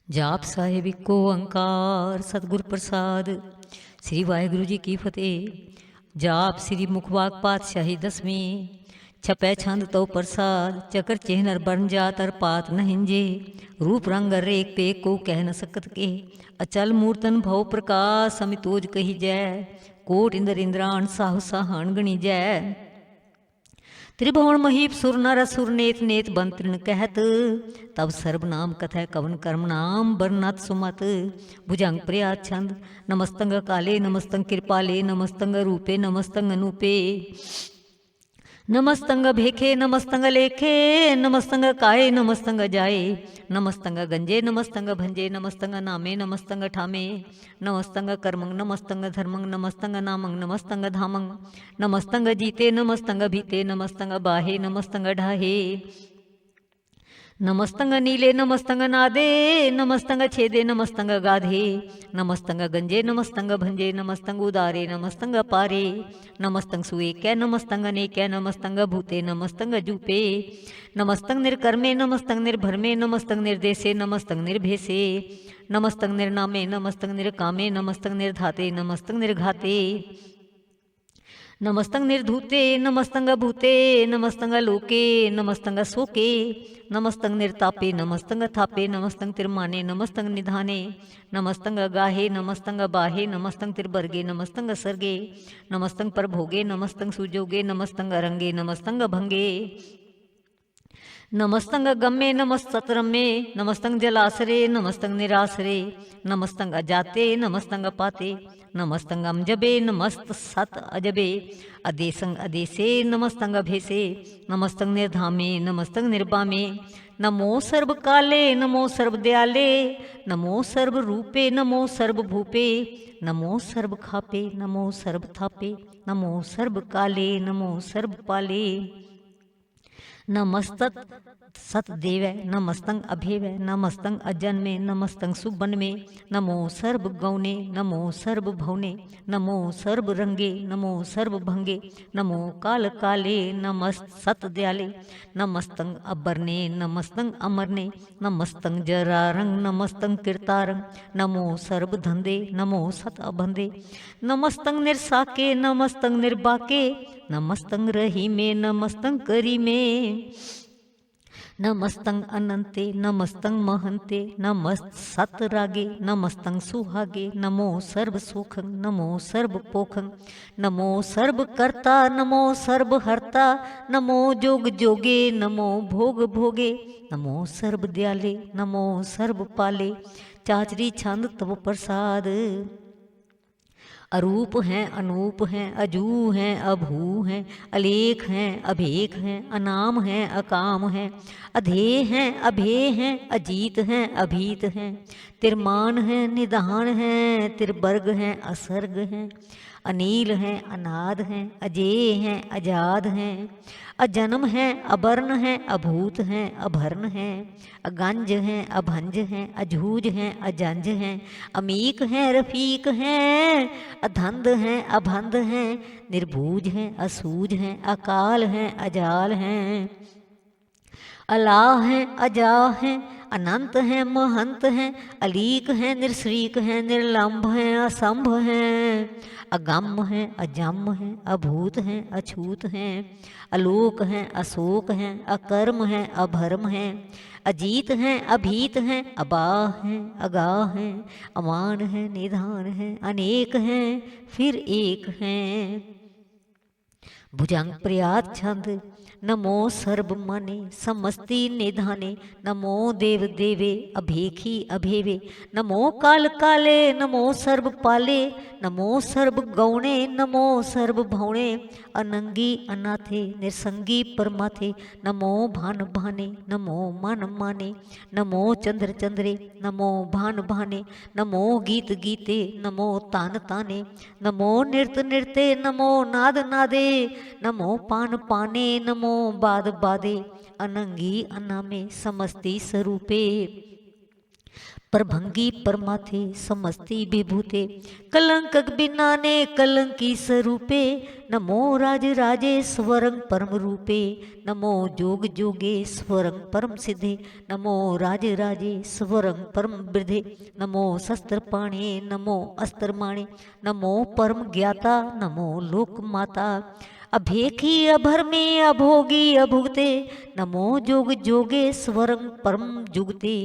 ਜਾਪ ਸਾਹਿਬ ਇੱਕੋ ਓੰਕਾਰ ਸਤਿਗੁਰ ਪ੍ਰਸਾਦ। ਸ੍ਰੀ ਵਾਹਿਗੁਰੂ ਜੀ ਕੀ ਫਤਿਹ। ਜਾਪ ਸ੍ਰੀ ਮੁਖਵਾਕ ਪਾਤਸ਼ਾਹੀ ਦਸਵੀਂ। ਛਪੈ ਛੰਦ ਤਉ ਪ੍ਰਸਾਦ, ਚਕਰ ਚਿਹਨਰ ਬਰਨ ਜਾਤਰ ਪਾਤ ਨਹਿੰਜੇ। रूप रंग रेख पे को कह न सकत के, अचल मूर्तन भव प्रकाश समितोज कही जय। कोट इंद्र इंद्राण साहु साहन गणी जय। त्रिभुवन महीप सुर नर असुर नेत नेत बंतृण कहत, तब सर्वनाम कथय कवन कर्म नाम बरनत सुमत। भुजंग प्रया छंद, नमस्तंग काले नमस्तंग कृपाले, नमस्तंग रूपे नमस्तंग अनूपे। नमस्तंग भेखे नमस्तंग लेखे, नमस्तंग काये नमस्तंग जाए। नमस्तंग गंजे नमस्तंग भंजे, नमस्तंग नामे नमस्तंग ठामे। नमस्तंग कर्मंग नमस्तंग धर्मंग, नमस्तंग नामंग नमस्तंग धामंग। नमस्तंग जीते नमस्तंग भीते, नमस्तंग बाहे नमस्तंग ढाहे। नमस्तंग नीले नमस्तंग नादे, नमस्तंग छेदे नमस्तंग गाधे। नमस्तंग गंजे नमस्तंग भंजे, नमस्तंग उदारे नमस्तंग पारे। नमस्तंग सुएकै नमस्तंग अनेकै, नमस्तंग भूते नमस्तंग जूपे। नमस्तंग निर्कर्मे नमस्तंग निर्भरमे, नमस्तंग निर्देशे नमस्तंग निर्भेसे। नमस्तंग निर्नामे नमस्तंग निर्कामे, नमस्तंग निर्धाते नमस्तंग निर्घाते। नमस्तंग निर्धूते नमस्तंग भूते, नमस्तंग लोके नमस्तंग सोके। नमस्तंग निर्तापे नमस्तंग थापे, नमस्तंग तिरमाने नमस्तंग निधाने। नमस्तंग गाहे नमस्तंग बाहे, नमस्तंग तिरबरगे नमस्तंग सर्गे। नमस्तंग परभोगे नमस्तंग सुजोगे, नमस्तंग अरंगे नमस्तंग भंगे। नमस्तंग गम्मे नमस्तरमे, नमस्तंग जलासरे नमस्तंग निरासरे। नमस्तंग अजाते नमस्तंग पाते, नमस्तंग अमजबे नमस्त सत अजबे। अदेसंग अदेसे नमस्तंग अभेसे, नमस्तंग निर्धामे नमस्तंग निर्बामे। नमो सर्व काले नमो सर्व दयाले, नमो सर्व रूपे नमो सर्व भूपे। नमो सर्व खापे नमो सर्व थापे, नमो सर्व काले नमो सर्व पाले। नमस्तत सतदेवै नमस्तंग अभेवै, नमस्तंग अजन्मे नमस्तंग सुबन्मे। नमो सर्व गौने नमो सर्व भवने, नमो सर्व रंगे नमो सर्व भंगे। नमो काल काले नमस्त सत दयाले, नमस्तंग अबरने नमस्तंग अमरने। नमस्तंग जरारंग नमस्तंग कीर्तारंग, नमो सर्व धंधे नमो सत अबंधे। नमस्तंग निर्साके नमस्तंग निर्बाके, नमस्तंग रहीमे नमस्तंग करीमे। नमस्तंग अनंते नमस्तंग महंते, नमस्त सत रागे नमस्तंग सुहागे। नमो सर्व सुखं नमो सर्व पोखं, नमो सर्व कर्ता नमो सर्व हर्ता। नमो जोग जोगे नमो भोग भोगे, नमो सर्व दयाले नमो सर्व पाले। चाचरी छंद तव प्रसाद। अरूप हैं अनूप हैं, अजू हैं अभू हैं, अलेख हैं अभेख हैं, अनाम हैं अकाम हैं। अधेय हैं अभेय हैं, अजीत हैं अभीत हैं। तिरमान हैं निधान हैं, तिरबर्ग हैं असर्ग हैं। अनील हैं अनाद हैं, अजेय हैं अजाद हैं। अजन्म हैं अबर्ण हैं, अभूत हैं अभर्ण हैं। अगंज हैं अभंज हैं, अझूज हैं अजंज हैं। अमीक हैं रफीक हैं, अधंध हैं अभंध हैं। निर्भूज हैं असूझ हैं, अकाल हैं अजाल हैं। अलाह हैं अजाह हैं, अनंत हैं महंत हैं। अलीक हैं निरश्रीक हैं, निर्लंभ हैं असंभ हैं। अगम हैं अजम हैं, अभूत हैं अछूत हैं। अलोक हैं अशोक हैं, अकर्म हैं अभर्म हैं। अजीत हैं अभीत हैं, अबाह हैं अगाह हैं। अमान हैं निधान हैं, अनेक हैं फिर एक हैं। भुजंग प्रयात छंद, नमो सर्व मने समस्ति निधाने। नमो देव देवे अभेखी अभेवे, नमो काल काले नमो सर्व पाले। नमो सर्व गौणे नमो सर्व भवणे। अनंगी अनाथे निसंगी परमाथे, नमो भान भाने नमो मन माने। नमो चंद्र चंद्रे नमो भान भाने, नमो गीत गीते नमो तान ताने। नमो नृत नृते नमो नाद नादे, नमो पान पाने नमो बाद बादे। अनंगी अनामे समस्ति स्वरूपे, प्रभंगी परमाथे समस्ती विभूते कलंक बिनाने कलंकी स्वरूपे नमो राज राजेश्वरं परम रूपे नमो जोग जोगेश्वरं परम सिद्धे नमो राज राजेश्वरं परम वृद्धे नमो शस्त्रपाणे नमो अस्त्रमाणे नमो परम ज्ञाता नमो लोक माता अभेखी अभर में अभोगी अभुगते नमो जोग जोगेश्वरं परम जुगते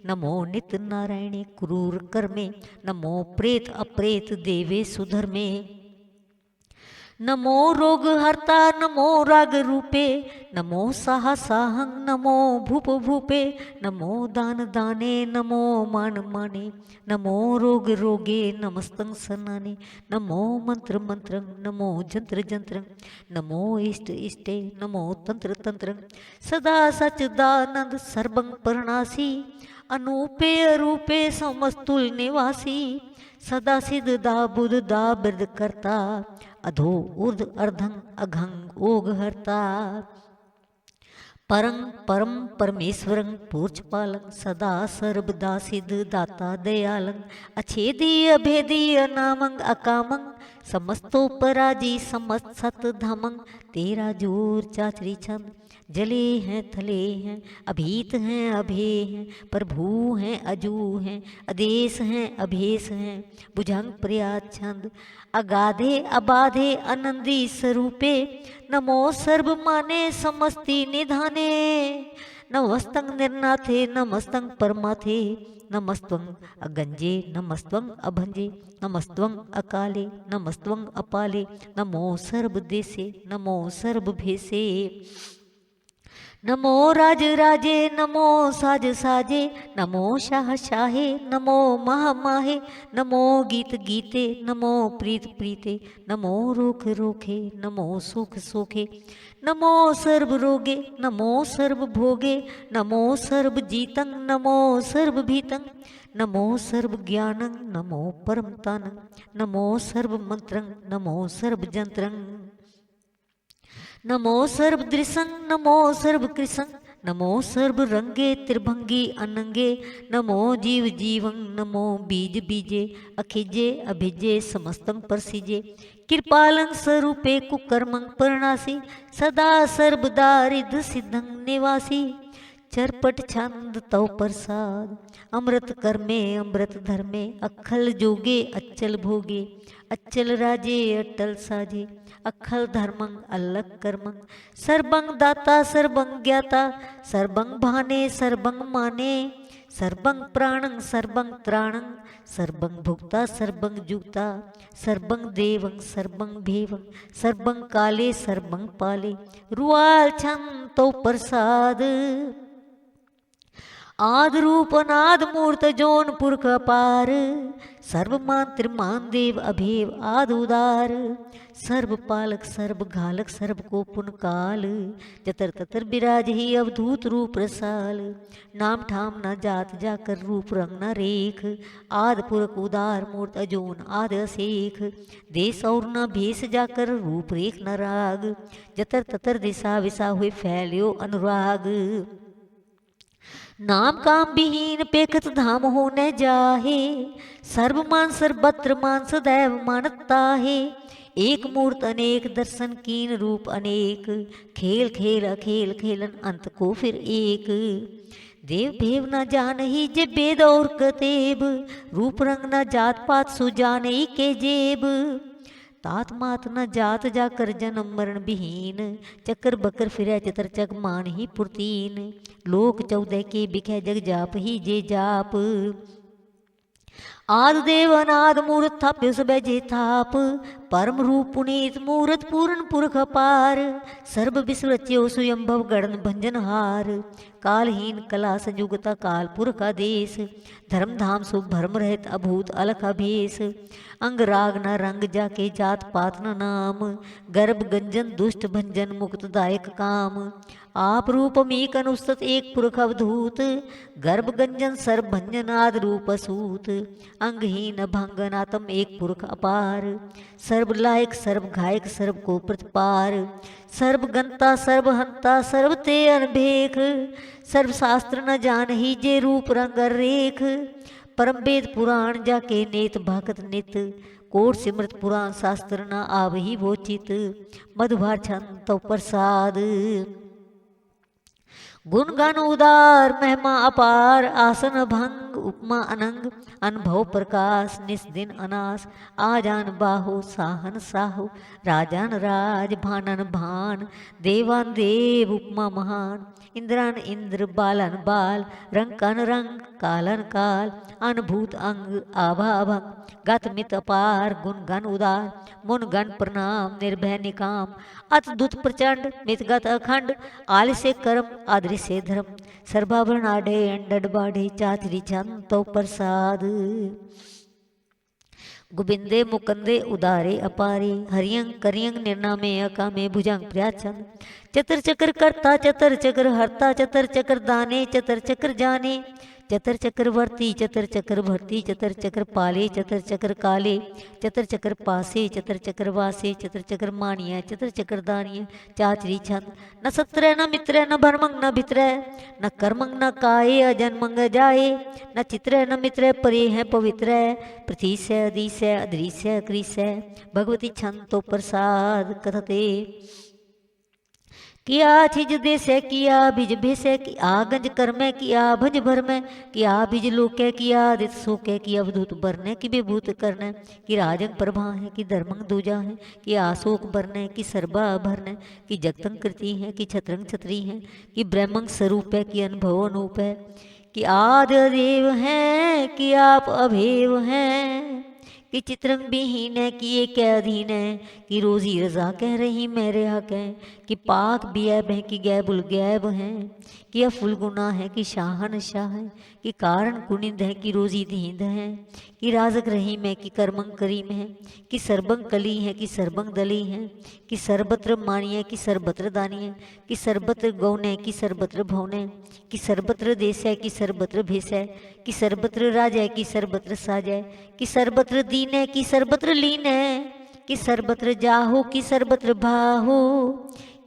नमो नित्य नारायणे क्रूर कर्मे नमो प्रेत अप्रेत देवे सुधर्मे नमो रोग हर्ता नमो राग रूपे नमो साहा साहं नमो भूप भूपे नमो दान दाने नमो मान माने नमो रोग रोगे नमस्तं सनाने नमो मंत्र मंत्रं नमो जंत्र जंत्रं नमो इष्ट इष्टे नमो तंत्र तंत्रं सदा सच्चिदानंद सर्वं परनासी अनूपे अरूपे समस्तुल निवासी सदा सिद्ध दा बुध दा बिरद करता अधो ऊर्ध अर्धं अघंग ओग हरता परं परम परमेश्वरं पूर्चपालं सदा सर्वदा सिद्ध दाता दयालं अछेदीय अभेदीय अनामं अकामं समस्तोपराजी समस्त सत धामं तेरा जोर चाचरी छंद जले हैं थले हैं अभीत हैं अभे हैं प्रभु हैं अजू हैं अदेश हैं अभेस हैं भुजंग प्रयात छंद अगाधे अबाधे आनंदी स्वरूपे नमो सर्व माने समस्ती निधाने नमस्तं निर्नाथे नमस्तं परमाथे नमस्त्वं अगंजे नमस्त्वं अभंजे नमस्त्वं अकाले नमस्त्वं अपाले नमो सर्वदेशे नमो सर्वभेसे नमो राज राजे नमो साज साजे नमो शाह शाहे नमो महा माहे नमो गीत गीते नमो प्रीत प्रीते नमो रोख रोखे नमो सुख सोखे नमो सर्व रोगे नमो सर्व भोगे नमो सर्व जीतं नमो सर्व भीतं नमो सर्व ज्ञानं नमो परम तानं नमो सर्व मंत्रं नमो सर्व जंत्रं नमो सर्व दृशं नमो सर्व कृशं नमो सर्व रंगे त्रिभंगी अनंगे नमो जीव जीवं नमो बीज बीजे अखिजे अभिजे समस्तं परसिजे कृपालं स्वरूपे कुकर्मं परणासी सदा सर्वदा रिद्ध सिद्धं निवासी चरपट छंद तव प्रसाद अमृत कर्मे अमृत धर्मे अखल जोगे अच्चल भोगे अच्चल राजे अटल साजे अखल धर्मं अलग कर्मं सर्वं दाता सर्वं ज्ञाता सर्वं भाने सर्वं माने सर्वं प्राणं सर्वं त्राणं सर्वं भुक्ता सर्वं जुक्ता सर्वं देवं सर्वं भेवं सर्वं काले सर्वं पाले रुआल छंद तो प्रसाद आद रूप अनाद मूर्त जौन पुरख अपार सर्वमान त्रिमान देव अभेव आद उदार सर्व पालक सर्व घालक सर्व को पुन काल जतर ततर विराज ही अवधूत रूप रसाल नाम ठाम न जात जाकर रूप रंग न रेख आद पुरख उदार मूर्त अजोन आद असेख देश और न भेष जाकर रूप रेख न राग जतर ततर दिशा विसा हुए फैल्यो अनुराग नाम काम विहीन पेखत धाम हो न जाहे सर्व मान सर्वत्र मान सदैव मानता है एक मूर्त अनेक दर्शन कीन रूप अनेक खेल खेल अखेल खेलन अंत को फिर एक देव भेव न जान ही जे वेद और कतेब रूप रंग न जात पात सुजान ही के जेब तात मात न जात जाकर जन्म मरण विहीन चक्कर बकर फिरै चितर चक मान ही पुरतीन लोक 14 के बिखै जग जाप ही जे जाप आद देव अनाद मूर्त थाप्यो सब जे थाप परम रूप पुनीत मूर्त पूर्ण पुरख अपार सर्व विश्व रच्यो स्वयंभव गणन भंजन हार कालहीन कला संयुगता काल पुरख आदेश धर्म धाम सुख भरम रहित अभूत अलख अभेस अंग राग न रंग जाके जात पात न नाम गर्भ गंजन दुष्ट भंजन मुक्तदायक काम आप रूपमीक अनुस्तत एक पुरख अवधूत गर्भ गंजन सर्व भंजन आद रूप असूत अंगहीन अभंग अनात्म एक पुरख अपार। सर्व लायक सर्व घायक सर्व को प्रतिपार। सर्व गंता सर्व हंता सर्व ते अनभेख। सर्व शास्त्र न जान ही जे रूप रंग रेख। परम वेद पुराण जाके नेत भगत नित। कोट सिमृत पुराण शास्त्र न आवही वो चित। मधुभार छंद तो प्रसाद। गुण गान उदार महिमा अपार। आसन भंग उपमा अनंग। अनुभव प्रकाश निस्दिन अनास। आजान बाहु साहन साहु। राजान राज भानन भान। देवान देव उपमा महान। इंद्रान इंद्र बालन बाल। रंकन रंग कालन काल। अनुभूत अंग आभा अभंग। गत मित अपार गुण गण उदार। मुन गण प्रणाम निर्भय निकाम। अतदुत प्रचंड मितगत अखंड। आलस्य कर्म आदृश्य धर्म। सर्वाभरण आढ़े अंडड बाढ़े चाचरी छंद तो प्रसाद। गोविंदे मुकंदे उदारे अपारे। हरियंग करियंग निर्नामे अकामे भुजंग प्रियाचंद। चतर चक्र करता चतर चक्र हरता चतर चक्र दाने चतर चक्र जाने। चतर चक्र वर्ती चतर चक्र भरती चतर चक्र पाले चतर चक्र काले। चतर चक्र पासे चतर चक्र वासे चतर चक्र मानिय चतर चक्र दानिय चाचरी छंद। न सत्र न मित्र न भरमंग न भित्र। न कर्मंग न काये अजन्मंग जाए। न चित्र न मित्र परे हैं पवित्र। पृथ्वी से अदीस्य अदृश्य कृष्य। भगवती छंद तो प्रसाद कथते। किया छिज देसे किया बिज भेसे किया गंज कर्मे किया भंज भरमे। किया बिज लोके किया दित सोके की अवधूत बरने की विभूत करने। कि राजंग प्रभा है कि धर्मंग दूजा है। कि आशोक बरने की सर्वा भरने। कि जगतंग कृति है कि छत्रंग छत्री है। कि ब्रह्मंग स्वरूप है कि अनुभव अनूप है। कि आदि देव है कि आप अभेव हैं। कि चित्रंग विहीन है कि एक अधीन है। कि रोजी रजा कह रही मेरे हक है। कि पाक बियब है कि गैबुल गैब है। कि अफुल गुना है कि शाहन शाह है। कि कारण कुनिंद है कि रोजी दींद है। कि राजक रहीम है कि कर्मंग करीम है। कि सर्बंग कली है कि सर्बंग दली है। कि सर्वत्र मानिए कि सर्वत्र दानिए। कि सर्वत्र गौने कि सर्वत्र भौने। कि सर्वत्र देश है कि सर्वत्र भेष है। कि सर्वत्र राज है कि सर्वत्र साज है। कि सर्वत्र दीन है कि सर्वत्र लीन है। कि सर्वत्र जाहो कि सर्वत्र भाहो।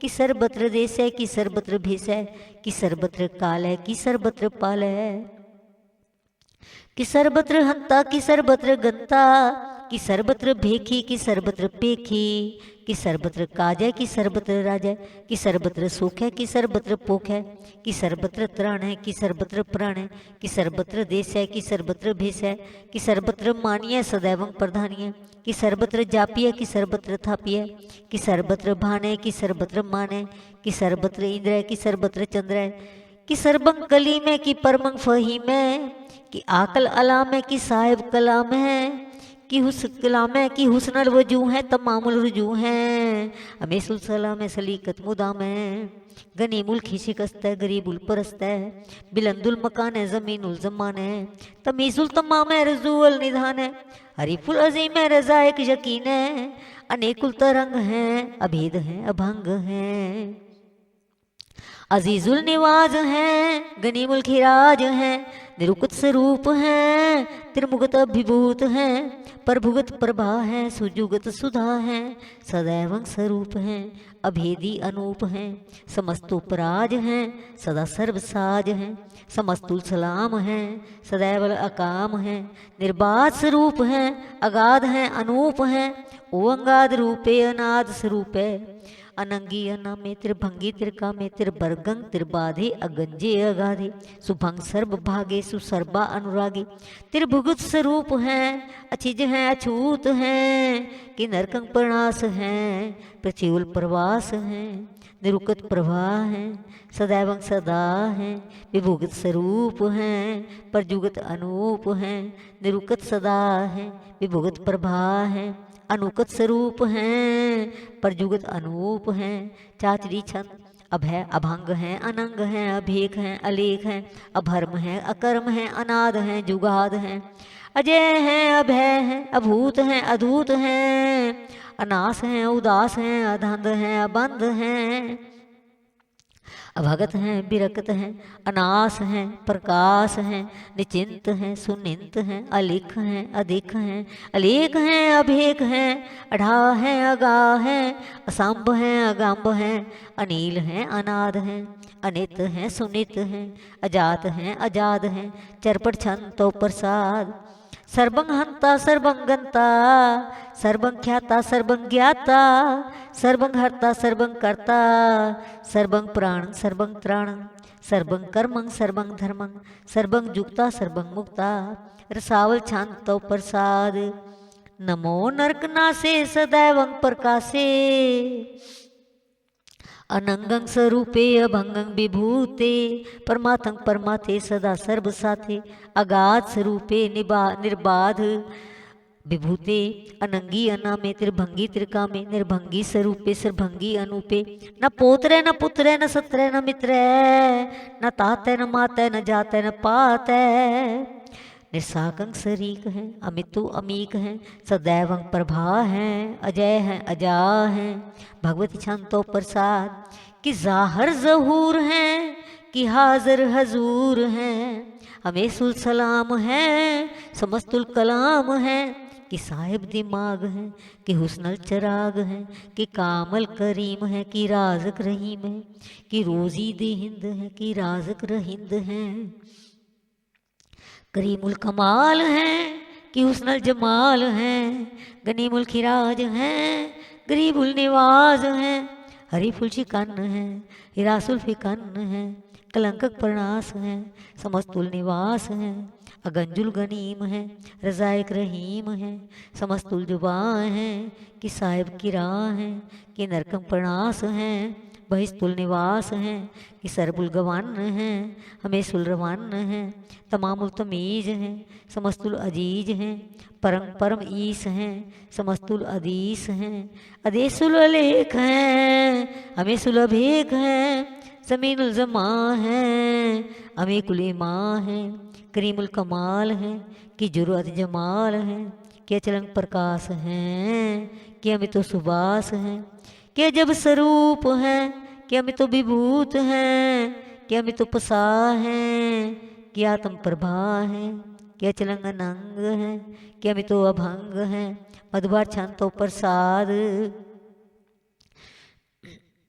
कि सर्वत्र देश है कि सर्वत्र भेष है। कि सर्वत्र काल है कि सर्वत्र पाल है। कि सर्वत्र हंता कि सर्वत्र गंता। कि सर्वत्र भेखी कि सर्वत्र पेखी। कि सर्वत्र काज है कि सर्वत्र राज है। कि सर्वत्र सुख है कि सर्वत्र पोख है। कि सर्वत्र त्राण है कि सर्वत्र प्राण है। कि सर्वत्र देश है कि सर्वत्र भेष है। कि सर्वत्र मानिय सदैव प्रधानिय। कि सर्वत्र जापिय कि सर्वत्र थापिय। कि सर्वत्र भान है कि सर्वत्र मान है। कि सर्वत्र इंद्र है कि सर्वत्र चंद्र है। कि सर्वंग कली में कि परमंग फहीम है। कि आकल अलाम है कि साहिब कलाम है। कि हुस कलाम है कि हुस्नल वजू है तमामुल रुजू है। अमेसुल सलाम है सलीकत मुदाम है। गनीमुल खिशिकस्त है गरीबुल परस्त है। बिलंदुल मकान है जमीनुल जमान है। तमीजुल तमाम है रजूअल निधान है। हरीफुल अजीम है रजा एक यकीन है। अनेकुल तरंग हैं अभेद हैं अभंग हैं। अजीजुल निवाज हैं गनीमुल खिराज हैं। निरुक्त स्वरूप हैं त्रिमुगत अभिभूत हैं। प्रभुगत प्रभा है सुजुगत सुधा है। सदैव स्वरूप हैं अभेदी अनूप हैं। समस्तोपराज हैं सदा सर्वसाज हैं। समस्तुल सलाम हैं सदैव अकाम हैं। निर्बाध स्वरूप हैं अगाध हैं अनूप हैं। ओ अंगाद रूपे अनाद स्वरूप है। अनंगी अनामे त्रिभंगी त्रिकामे त्रिबर्गंग त्रिबाधे अगंजे अगाधे। सुभंग सर्व भागे सुसर्बा अनुरागे। त्रिभुगत स्वरूप हैं अचिज हैं अछूत हैं। कि नरकंग प्रणास हैं प्रचुल प्रवास हैं। निरुकत प्रभा हैं सदैव सदा हैं। विभुगत स्वरूप हैं परजुगत अनूप हैं। निरुकत सदा हैं विभुगत प्रभा हैं। अनुकत स्वरूप हैं परजुगत अनूप हैं। चाचरी छंद अभय अभंग हैं अनंग हैं अभेख हैं अलेख हैं। अभर्म हैं अकर्म हैं अनाद हैं जुगाद हैं। अजय हैं अभय हैं अभूत हैं अधूत हैं। अनास हैं उदास हैं अधंध हैं अबंध हैं। अभगत हैं, विरक्त हैं, अनास हैं, प्रकाश हैं, निचिंत हैं, सुनिंत हैं, अलिख हैं, अधिक हैं, अलेख हैं, अभेक हैं, अढ़ा हैं, अगाह हैं, असंभ हैं, अगंभ हैं, अनील हैं, अनाद हैं, अनित हैं, सुनित हैं, अजात हैं, अजाद हैं, चरपट छंतो प्रसाद, सर्वं हंता सर्वं गंता, सर्वं ख्याता सर्वं ज्ञाता, सर्वं हर्ता सर्वं कर्ता, सर्वं प्राणं सर्वं त्राणं, सर्वं कर्मं सर्वं धर्मं, सर्वं जुक्ता सर्वं मुक्ता, रसावल शांतो प्रसाद। नमो नरकनासे सदैवं प्रकाशे, अनंगं स्वरूपे अभंगं विभूते, परमात्मं परमाते सदा सर्व साथे, अगाध स्वरूपे निर्बाध विभूते, अनंगी अनामे त्रिभंगी त्रिकामे, निर्भंगी स्वरूपे सर्भंगी अनूपे, न पोत्रे न पुत्रे न सत्रे न मित्रे, न ताते न माते न जाते न पाते, निस्साकं शरीक हैं, अमितु अमीक हैं, सदैवं प्रभा हैं, अजय हैं, अजा हैं, भगवती छंतो प्रसाद, कि जाहर जहूर हैं, कि हाजिर हजूर हैं, हमें सुल सलाम हैं, समस्तुल कलाम हैं, कि साहिब दिमाग हैं, कि हुस्नल चराग हैं, कि कामल करीम है, कि राज़क रहीम है, कि रोज़ी देहिंद है, कि राज़क रहिंद हैं, करीमुल कमाल हैं, कि हुस्नल जमाल हैं, गनीमुल खिराज हैं, गरीबुल निवाज हैं, हरीफुल शिकन हैं, हिरासुल फिकन हैं, कलंकक प्रणास हैं, समस्तुल निवास हैं, अगंजुल गनीम हैं, रज़ाइक रहीम हैं, समस्तुल जुबां हैं, कि साहिब की राह हैं, कि नरकम प्रणास हैं, बहिस्तुल निवास हैं, कि सरबुल गवान हैं, हमें सुलरवान हैं, तमामुल तमीज हैं, समस्तुल अजीज हैं, परम परम ईस हैं, समस्तुल अदीस हैं, अदेसुल अलेख हैं, हमें सुलभेक हैं, समीनुल जमा हैं, हमें कुलेमा हैं, करीमुल कमाल हैं, कि जुर्अत जमाल हैं, कि अचलंग प्रकाश हैं, कि हमें तो सुबास हैं, कि जब स्वरूप हैं, कि हमें तो विभूत हैं, कि हमें तो पसा हैं, कि आत्म प्रभा हैं, कि अचलंग अनंग हैं, कि हमें तो अभंग हैं, मधुबार छंतो प्रसाद,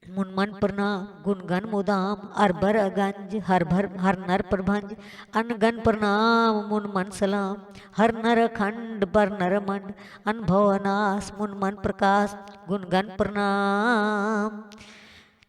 मुनमन प्रणाम गुणगन मुदाम, अरबर अगंज हर भर हर नर प्रभंज, अनगन प्रणाम मुनमन सलाम, हर नर खंड बर नर मंड, अनुभव अनास मुनमन प्रकाश, गुणगन प्रणाम,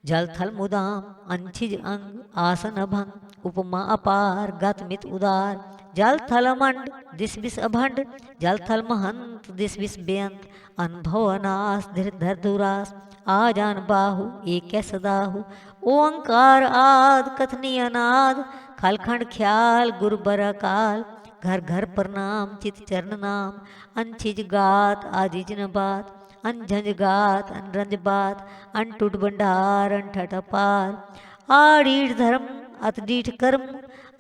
जल थल मुदाम अंशिज अंग, आसन अभंग, उपमा अपार गत मित उदार, जल थल मंड दिस बिस अभंड, जल थल महंत दिस बिस बेअंत, अनुभव अनास धीर धर दुरास, आजान बाहु एक सदाहु, ओंकार आद कथनी अनाद, खलखंड ख्याल गुरु बरकाल, घर घर प्रणाम चित चरण नाम, अंशिज गात आजिज न बात, अनझंझ गात अनरंज बात, अनटूट भंडार अनठट अपार, आड़ीठ धर्म अतडीठ कर्म,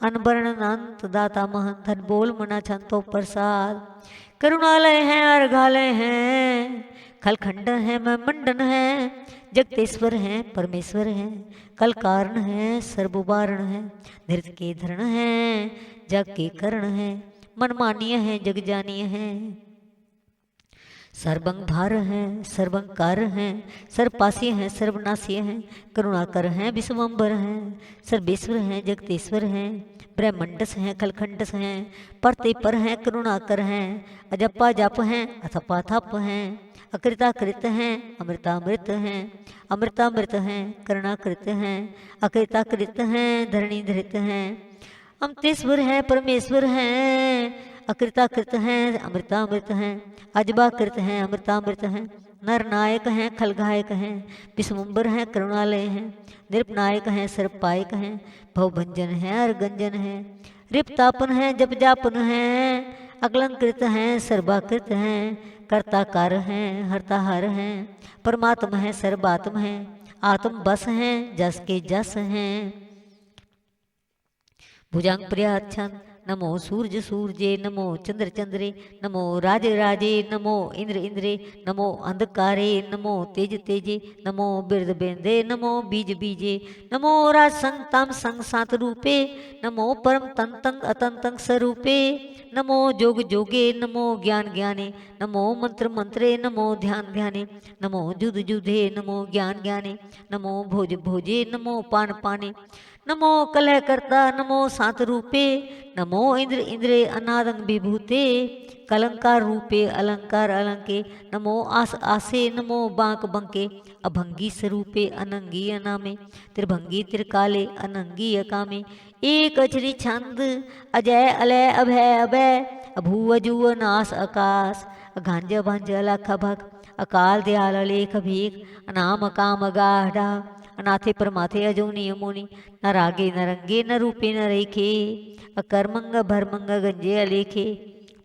अनबरण अनंत दाता महंत, हन बोल मना छंतो प्रसाद, करुणालय हैं अर्घालय हैं, खलखंड है मैं मंडन है, जगतेश्वर हैं परमेश्वर हैं, कल कारण है सर्वुबारण है, धृत के धरण है जग के करण है, मनमानीय है जग जानीय है, सर्वं धार हैं सर्वं कार हैं, सर्वपासी हैं सर्वनाशी हैं, करुणाकर हैं विश्वम्बर हैं, सर्वेश्वर हैं जगतेश्वर हैं, ब्रह्मंडस हैं खलखंडस हैं, परते पर हैं करुणाकर हैं, अजप्पा जप हैं अथपा थप हैं, अकृताकृत हैं अमृतामृत हैं, अमृतामृत हैं करुणाकृत हैं, अकृताकृत हैं धरणी धृत हैं, अमृतेश्वर हैं परमेश्वर हैं, अकृताकृत हैं अमृतामृत हैं, अजबाकृत हैं अमृतामृत हैं, नर नायक हैं खलगायक हैं, विश्वम्बर हैं करुणालय हैं, निरपनायक हैं सर्वपायक हैं, भवभंजन हैं अर्गंजन हैं, रिपतापन हैं जप जापन हैं, अकलंकृत हैं सर्वाकृत हैं, कर्ताकार हैं हर्ताहर हैं, परमात्मा हैं सर्वात्म हैं, आत्म बस हैं जस के जस हैं, भुजंग प्रियाच्छन नमो सूर्य सूर्ये नमो चंद्र चंद्रे नमो राज राजे नमो इंद्र इंद्रे नमो अंधकारे नमो तेज तेजे नमो बिरद बिरदे नमो बीज बीजे नमो राज संग तम संग सात रूपे नमो परम तन तंग अतंतंग स्वरूपे नमो जोग जोगे नमो ज्ञान ज्ञाने नमो मंत्र मंत्रे नमो ध्यान ध्याने नमो जुद जुधे नमो ज्ञान ज्ञाने नमो भोज भोजे नमो पान पाने नमो कलह करता नमो सात रूपे नमो इंद्र इंद्रे अनादंग विभूते कलंकार रूपे अलंकार अलंके नमो आस आसे नमो बांक बंके अभंगी स्वरूपे अनंगी अनामे त्रिभंगी त्रिकाले अनंगी अकामे एक अचरी छंद अजय अलय अभय अभय अभू अजू नास आकाश अघांज भंज अलख भग अकाल दयाल लेख भीख अनाम काम गाढ़ा अनाथे परमाथे अजोनी यमुनी न रागे न रंगे न रूपे न रेखे अकर्मंग भरमंग गंजे अलेखे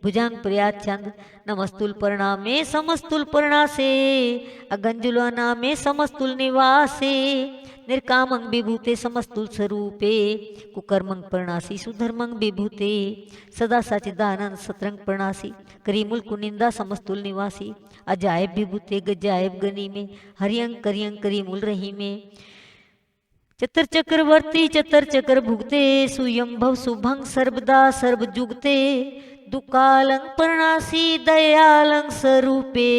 भुजंग प्रयात चंद नमस्तुल प्रणामे समस्तुल प्रणासे अगंजुल नामे समस्तुल निवासे निर्कामंग विभूते समस्तुल स्वरूपे कुकर्मंग प्रणासी सुधर्मंग विभूते सदा सचिदानंद सतरंग प्रणासी करीमुल कुनिंदा समस्तुल निवासी अजायब विभूते गजायब गनी में हरियंग करियंग करीमुल रही में चतर चक्रवर्ती चतर चक्र भुगते सुयंभव शुभंग सर्वदा सर्व जुगते दुकालंग प्रणासी दयालंग स्वरूपे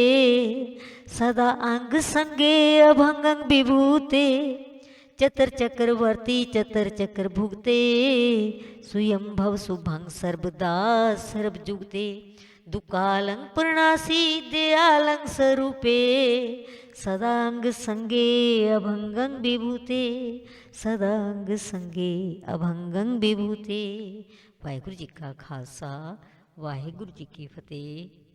सदा अंग संगे अभंगंग विभूते चतर चक्रवर्ती चतर चक्र भुगते सुयंभव शुभंग सर्वदा सर्व जुगते दुकालंग प्रणासी दयालंग स्वरूपे सदांग संगे अभंगंग विभूते सदांग संगे अभंगंग विभूते। वाहिगुरु जी का खालसा वाहिगुरु जी की फतेह।